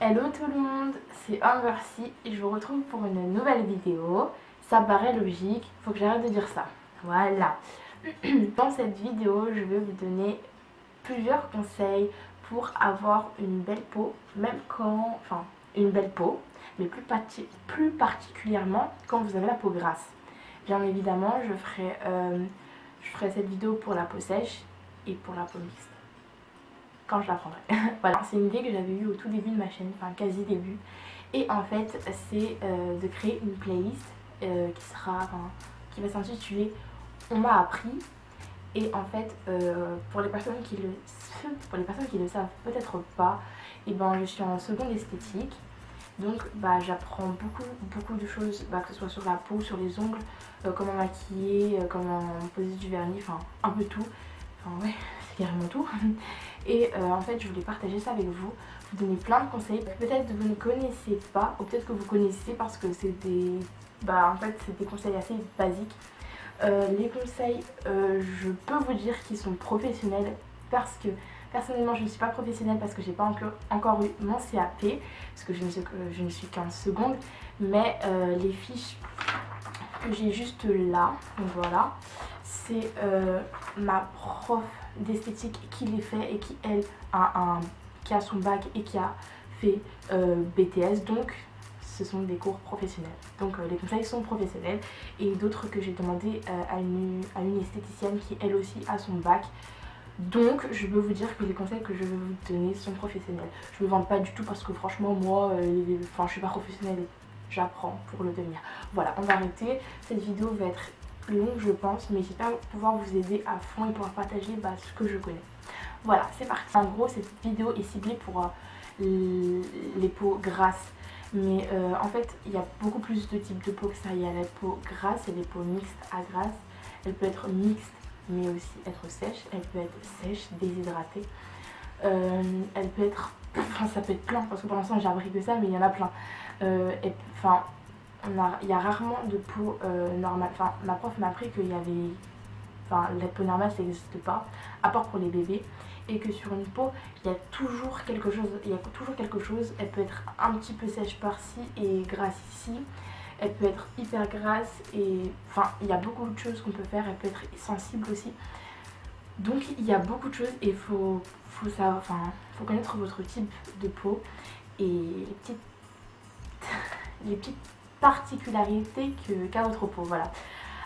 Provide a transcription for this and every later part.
Hello tout le monde, c'est Ambercy et je vous retrouve pour une nouvelle vidéo. Ça paraît logique, faut que j'arrête de dire ça. Voilà. Dans cette vidéo, je vais vous donner plusieurs conseils pour avoir une belle peau, même quand... Enfin, une belle peau, mais plus particulièrement quand vous avez la peau grasse. Bien évidemment, je ferai cette vidéo pour la peau sèche et pour la peau mixte. Quand je la prendrai. Voilà, c'est une idée que j'avais eue au tout début de ma chaîne, enfin quasi début. Et en fait, c'est de créer une playlist qui va s'intituler On m'a appris. Et en fait, pour les personnes qui le savent peut-être pas, et ben je suis en seconde esthétique. Donc j'apprends beaucoup de choses, que ce soit sur la peau, sur les ongles, comment maquiller, comment poser du vernis, enfin un peu tout. Enfin ouais, c'est carrément tout. Et en fait je voulais partager ça avec vous, vous donner plein de conseils. Peut-être que vous ne connaissez pas, ou peut-être que vous connaissez parce que c'est des conseils assez basiques. Les conseils, je peux vous dire qu'ils sont professionnels parce que personnellement je ne suis pas professionnelle parce que j'ai pas encore eu mon CAP, parce que je ne suis qu'en seconde, mais les fiches que j'ai juste là, donc voilà, c'est ma prof d'esthétique qui les fait et qui elle qui a son bac et qui a fait BTS, donc ce sont des cours professionnels. Donc les conseils sont professionnels, et d'autres que j'ai demandé à une esthéticienne qui elle aussi a son bac. Donc je peux vous dire que les conseils que je vais vous donner sont professionnels. Je ne me vante pas du tout parce que franchement moi, je suis pas professionnelle, j'apprends pour le devenir. Voilà, on va arrêter. Cette vidéo va être longue je pense, mais j'espère pouvoir vous aider à fond et pouvoir partager ce que je connais. Voilà, c'est parti. En gros, cette vidéo est ciblée pour les peaux grasses. Mais en fait, il y a beaucoup plus de types de peau que ça. Il y a la peau grasse et les peaux mixtes à grasse. Elle peut être mixte, mais aussi être sèche. Elle peut être sèche, déshydratée. Elle peut être... Enfin, ça peut être plein, parce que pour l'instant, j'ai appris que ça, mais il y en a plein. Il y a rarement de peau normale. Enfin, ma prof m'a appris qu'il y avait... Enfin, la peau normale, ça n'existe pas, à part pour les bébés. Et que sur une peau, il y a toujours quelque chose. Elle peut être un petit peu sèche par-ci et grasse ici. Elle peut être hyper grasse et... Enfin, il y a beaucoup de choses qu'on peut faire. Elle peut être sensible aussi. Donc, il y a beaucoup de choses et il faut connaître votre type de peau et les petites particularités qu'a votre peau, voilà.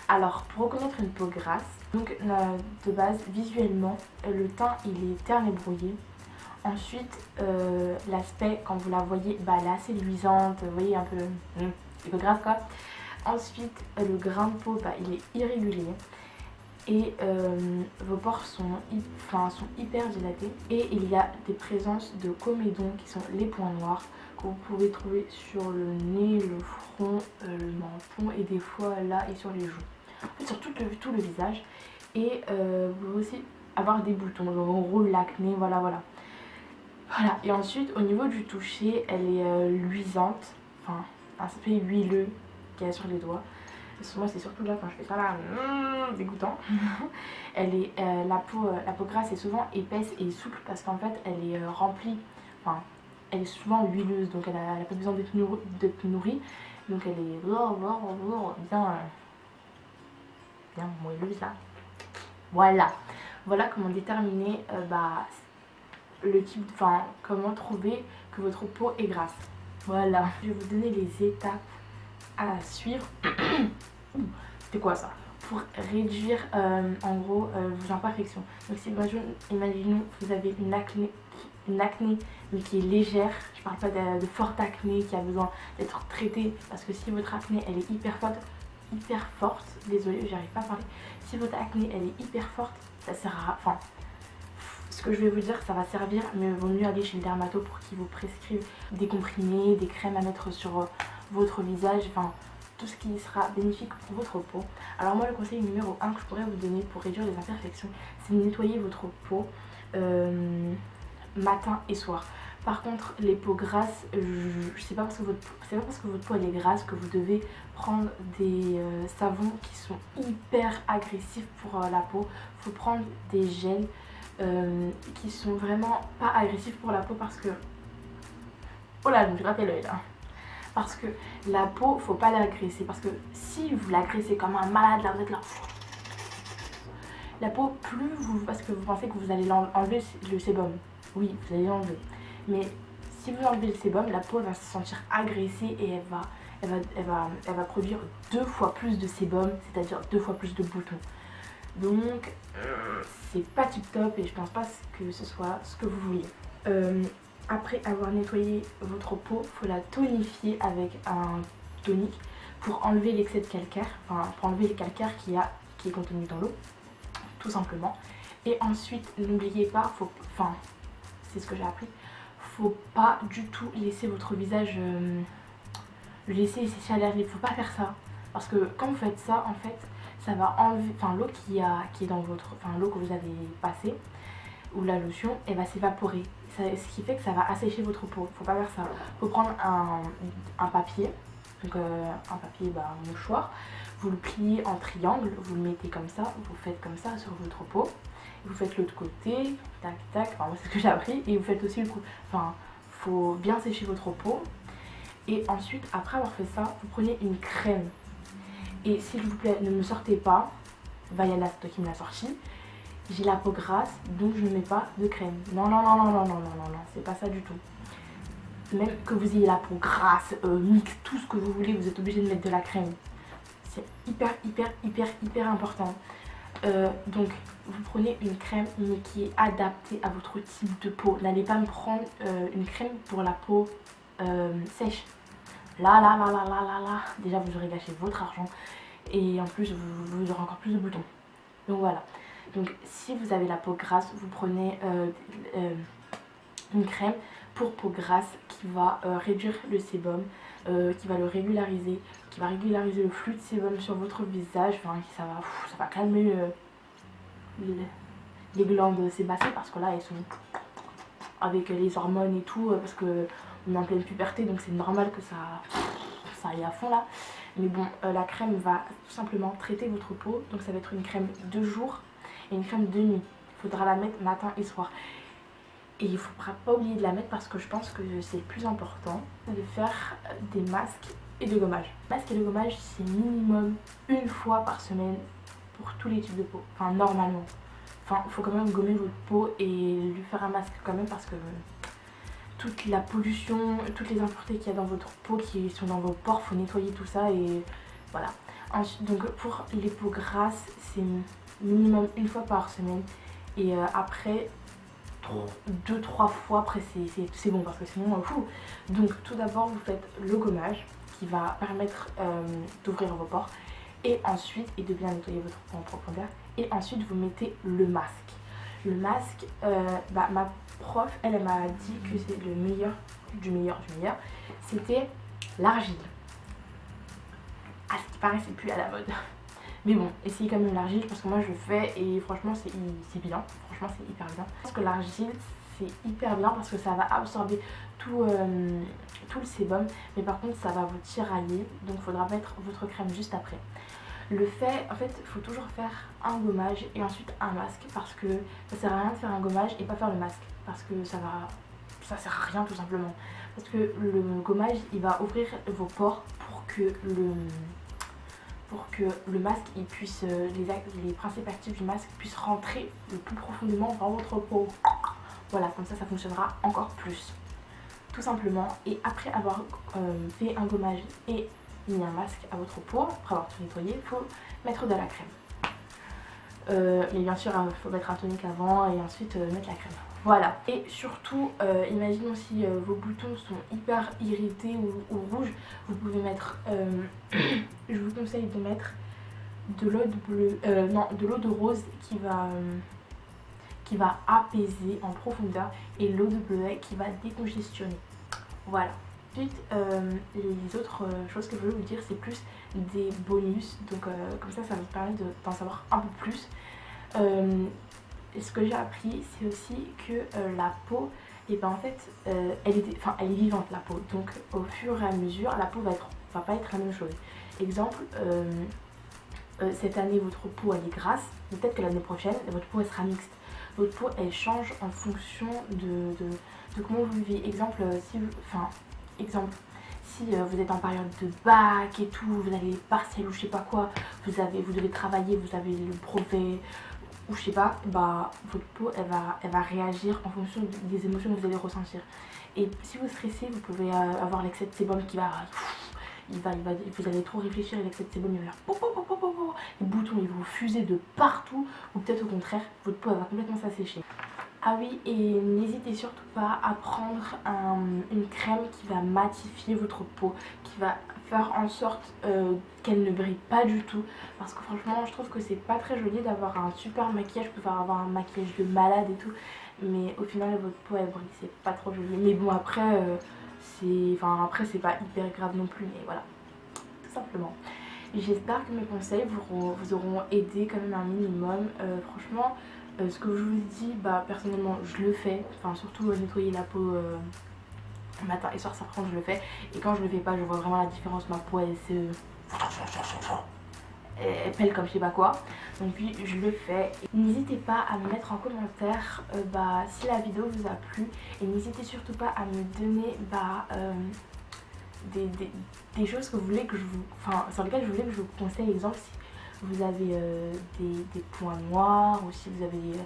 Alors, pour reconnaître une peau grasse, donc de base, visuellement, le teint il est terne et brouillé. Ensuite, l'aspect, quand vous la voyez, elle est assez luisante, vous voyez, un peu grasse quoi. Ensuite, le grain de peau, il est irrégulier. Et vos pores sont hyper dilatés. Et il y a des présences de comédons qui sont les points noirs que vous pouvez trouver sur le nez, le front, le menton et des fois là et sur les joues. En fait, sur tout le visage. Et vous pouvez aussi avoir des boutons, donc en gros l'acné, voilà. Voilà, et ensuite au niveau du toucher, elle est luisante, enfin un aspect huileux qu'il y a sur les doigts. Moi c'est surtout là quand je fais ça là, dégoûtant. Elle est, la peau grasse est souvent épaisse et souple parce qu'en fait elle est remplie, enfin elle est souvent huileuse, donc elle a pas besoin d'être nourrie, donc elle est bien moelleuse là. Voilà comment déterminer le type, comment trouver que votre peau est grasse. Voilà, je vais vous donner les étapes à suivre. C'est quoi ça? Pour réduire en gros vos imperfections. Donc si imaginons vous avez une acné mais qui est légère, je parle pas de forte acné qui a besoin d'être traitée, parce que si votre acné elle est hyper forte, désolée j'arrive pas à parler, si votre acné elle est hyper forte, ça sert à... Enfin, ce que je vais vous dire ça va servir, mais il vaut mieux aller chez le dermato pour qu'il vous prescrive des comprimés, des crèmes à mettre sur votre visage, enfin tout ce qui sera bénéfique pour votre peau. Alors moi le conseil numéro 1 que je pourrais vous donner pour réduire les imperfections, c'est de nettoyer votre peau matin et soir. Par contre les peaux grasses, c'est pas parce que votre peau elle est grasse que vous devez prendre des savons qui sont hyper agressifs pour la peau. Il faut prendre des gels qui sont vraiment pas agressifs pour la peau, parce que Oh là, je me suis gratté l'œil là. Parce que la peau, faut pas l'agresser. Parce que si vous l'agressez comme un malade, là, vous êtes là. La peau, plus vous... Parce que vous pensez que vous allez enlever le sébum. Oui, vous allez l'enlever. Mais si vous enlevez le sébum, la peau va se sentir agressée et elle va produire 2 fois plus de sébum, c'est-à-dire 2 fois plus de boutons. Donc, c'est pas tip top et je pense pas que ce soit ce que vous vouliez. Après avoir nettoyé votre peau, il faut la tonifier avec un tonique pour enlever l'excès de calcaire, enfin pour enlever le calcaire qui est contenu dans l'eau, tout simplement. Et ensuite, n'oubliez pas, c'est ce que j'ai appris, faut pas du tout laisser votre visage, le laisser sécher à l'air libre, faut pas faire ça. Parce que quand vous faites ça, en fait, ça va enlever, l'eau qui est dans votre, l'eau que vous avez passée, ou la lotion, elle va s'évaporer. Ce qui fait que ça va assécher votre peau. Faut pas faire ça. Faut prendre un papier, donc un papier, un mouchoir, vous le pliez en triangle, vous le mettez comme ça, vous faites comme ça sur votre peau, vous faites l'autre côté, tac tac, enfin moi c'est ce que j'ai appris, et vous faites aussi le coup, faut bien sécher votre peau. Et ensuite, après avoir fait ça, vous prenez une crème. Et s'il vous plaît, ne me sortez pas, Vaiana, c'est toi qui me l'as sorti, j'ai la peau grasse, donc je ne mets pas de crème. Non, c'est pas ça du tout. Même que vous ayez la peau grasse, mixte, tout ce que vous voulez, vous êtes obligé de mettre de la crème. C'est hyper important. Donc, vous prenez une crème mais qui est adaptée à votre type de peau. N'allez pas me prendre une crème pour la peau sèche. Là, déjà vous aurez gâché votre argent et en plus vous aurez encore plus de boutons. Donc voilà. Donc si vous avez la peau grasse, vous prenez une crème pour peau grasse qui va réduire le sébum, qui va le régulariser, qui va régulariser le flux de sébum sur votre visage. Enfin, ça va calmer les glandes sébacées parce que là elles sont avec les hormones et tout, parce que on est en pleine puberté, donc c'est normal que ça aille à fond là. Mais bon, la crème va tout simplement traiter votre peau, donc ça va être une crème de jour et une crème de nuit. Il faudra la mettre matin et soir. Et il ne faudra pas oublier de la mettre parce que je pense que c'est le plus important, de faire des masques et de gommage. Masque et de gommage, c'est minimum une fois par semaine pour tous les types de peau, enfin normalement. Enfin, il faut quand même gommer votre peau et lui faire un masque quand même parce que toute la pollution, toutes les impuretés qu'il y a dans votre peau qui sont dans vos pores, il faut nettoyer tout ça et voilà. Ensuite, donc pour les peaux grasses, c'est minimum une fois par semaine et après 2-3 fois après c'est bon parce que sinon fou. Donc tout d'abord vous faites le gommage qui va permettre d'ouvrir vos pores et ensuite et de bien nettoyer votre peau en profondeur et ensuite vous mettez le masque. Le masque, ma prof elle m'a dit que c'est le meilleur du meilleur, c'était l'argile. À ce qui paraît c'est plus à la mode. Mais bon, essayez quand même l'argile parce que moi je le fais et franchement c'est bien. Franchement c'est hyper bien. Je pense que l'argile c'est hyper bien parce que ça va absorber tout le sébum. Mais par contre ça va vous tirailler. Donc il faudra mettre votre crème juste après. En fait il faut toujours faire un gommage et ensuite un masque. Parce que ça sert à rien de faire un gommage et pas faire le masque. Parce que ça sert à rien tout simplement. Parce que le gommage il va ouvrir vos pores pour que le masque il puisse, les principes actifs du masque puissent rentrer le plus profondément dans votre peau. Voilà, comme ça fonctionnera encore plus. Tout simplement. Et après avoir fait un gommage et mis un masque à votre peau, après avoir tout nettoyé, il faut mettre de la crème. Mais bien sûr, il faut mettre un tonique avant et ensuite mettre la crème. Voilà. Et surtout, imaginons si vos boutons sont hyper irrités ou rouges, vous pouvez mettre, je vous conseille de mettre de l'eau de l'eau de rose qui va apaiser en profondeur et l'eau de bleuet qui va décongestionner. Voilà. Ensuite, les autres choses que je veux vous dire, c'est plus des bonus. Donc comme ça vous permet d'en savoir un peu plus. Et ce que j'ai appris, c'est aussi que la peau, et en fait, elle est vivante la peau. Donc au fur et à mesure, la peau va pas être la même chose. Exemple, cette année votre peau elle est grasse, mais peut-être que l'année prochaine votre peau elle sera mixte. Votre peau elle change en fonction de comment vous vivez. Exemple, exemple, si vous êtes en période de bac et tout, vous avez les partiels ou je sais pas quoi, vous devez travailler, vous avez le brevet ou je sais pas, bah votre peau elle va réagir en fonction des émotions que vous allez ressentir. Et si vous stressez, vous pouvez avoir l'excès de sébum qui va, vous allez trop réfléchir et l'excès de sébum il va faire pop, pop, pop, pop, pop. Les boutons ils vont fuser de partout, ou peut-être au contraire, votre peau elle va complètement s'assécher. Ah oui, et n'hésitez surtout pas à prendre une crème qui va matifier votre peau, qui va faire en sorte qu'elle ne brille pas du tout. Parce que franchement, je trouve que c'est pas très joli d'avoir un super maquillage, vous pouvez avoir un maquillage de malade et tout. Mais au final, votre peau elle brille, c'est pas trop joli. Mais bon, après, c'est pas hyper grave non plus, mais voilà, tout simplement. J'espère que mes conseils vous auront aidé quand même un minimum. Franchement, ce que je vous dis, bah personnellement je le fais, enfin surtout nettoyer la peau matin et soir ça prend, je le fais, et quand je le fais pas je vois vraiment la différence, ma peau elle pèle comme je sais pas quoi, donc puis je le fais. N'hésitez pas à me mettre en commentaire si la vidéo vous a plu, et n'hésitez surtout pas à me donner des choses que vous voulez que sur lesquelles je voulais que je vous conseille. Exemple, si vous avez des points noirs, ou si vous avez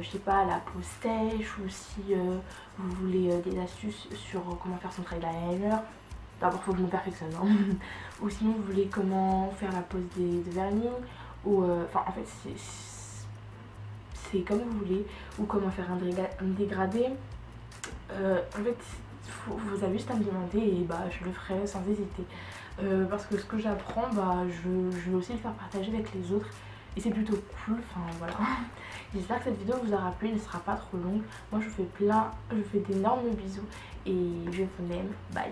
je sais pas, la peau sèche, ou si vous voulez des astuces sur comment faire son travail d'eyeliner. D'abord faut que je me perfectionne, hein. Ou sinon vous voulez comment faire la pose de vernis, ou en fait c'est comme vous voulez, ou comment faire un dégradé. En fait vous avez juste à me demander, et je le ferai sans hésiter. Parce que ce que j'apprends, je vais aussi le faire partager avec les autres, et c'est plutôt cool, voilà. J'espère que cette vidéo vous aura plu, elle ne sera pas trop longue. Moi je vous fais d'énormes bisous, et je vous aime, bye.